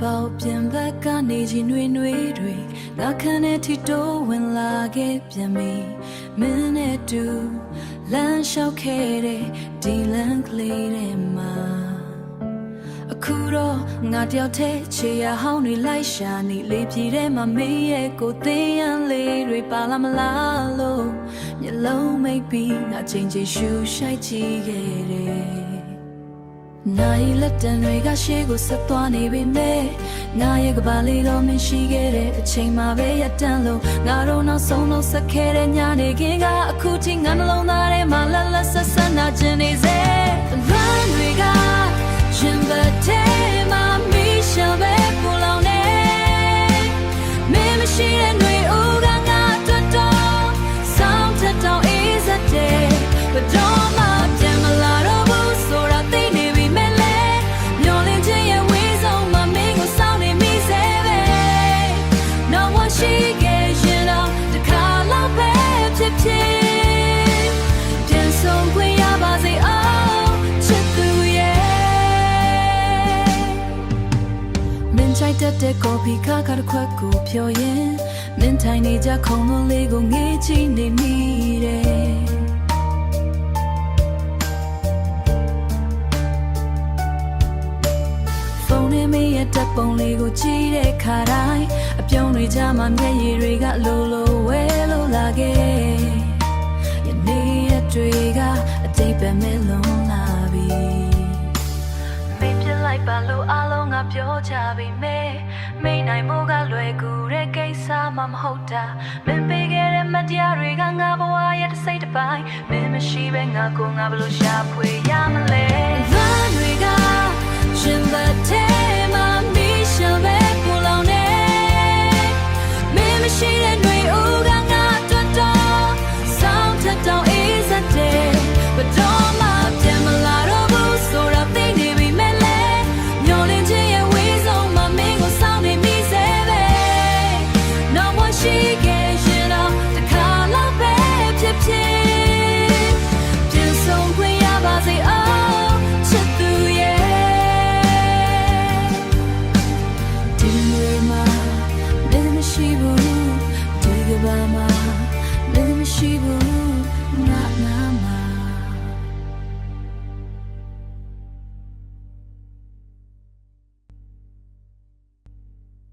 ပေါပြင်ဘက်ကနေချင်းတွေငါခံတဲ့ထီတိုးဝင်လာခဲ့ပြန်ပြီမင်းနဲ့တူလမ်းလျှောက်ခဲ့တဲ့ဒီလမ်းကလေးထဲမှာအခုတော့ငါတယောက်တည်းခြေရဟောင်းတွေလိုက်ရှာနေလေပြေထဲမှာမင်းရဲ့ကိုသင်းရန်လေးတွေပါလာမလားလို့မျက်လုံးမိတ်ပြီးငါချိန်ချင်းရှူရှိုက်ကြည့်ခဲ့တယ်နိုင်လက်တန်တွေကရှေ့ကိုဆက်သွားနေပေမဲ့ငါရဲ့ကဘာလေးတော့မရှိခဲ့တဲ့အချိန်မှာပဲရတန်လို့ငါတို့နောက်ဆုံးတော့ဆက်ခဲ့တဲ့ညနေခင်းကအခုထိငါနှလုံးသားထဲမှာလက်လက်ဆက်ဆက်နာကျင်နေစေလမ်းတွေကရင်ဘတ်ထဲမှာမီးရှောင်ပဲပူလောင်နေမင်းမရှိတဲ့ຫນွေဦးကငါအတွက်တော့ဆောင်းထတောင်အေးစတဲ့ဘယ်တော့မှပြန်မလာတော့ဘူးဆိုတာသိနေပြီမဲ့လေမျောလင်းခြင်းရဲ့ဝေးဆုံးမှာမင်းကိုစောင့်နေမိစေပဲ No one she get you know တခါလောက်ပဲဖြစ်ဖြစ်ပြန်ဆုံးခွင့်ရပါစေအောင်ချစ်သူရဲ့မင်းချိုက်တဲ့ကော်ဖီခါတစ်ခွက်ကိုဖြော်ရင်မင်းထိုင်နေကြခုံလုံးလေးကိုငေးကြည့်နေမိတယ်ဖုန်းနဲ့မင်းရဲ့တပ်ပုံလေးကိုကြည့်တဲ့ခါတိုင်းအပြုံးတွေကြားမှာမျက်ရည်တွေကလိုလိုဝဲလို့လာခဲ့ယနေ့ရက်တွေကအတိတ်ပဲမဲ့လုံးလာပြီမင်းပြလိုက်ပါလို့အားလုံးကပြောကြပြီမဲမိတ်နိုင်မို့ကလွယ်ကူတဲ့ကိစ္စမှမဟုတ်တာမင်းပေးခဲ့တဲ့မတရားတွေကငါဘဝရဲ့တစ်စိတ်တစ်ပိုင်းမင်းမရှိပဲငါကိုငါဘလို့ရှာဖွေရမလဲလမ်းတွေကရှင်ဘတ်ထဲ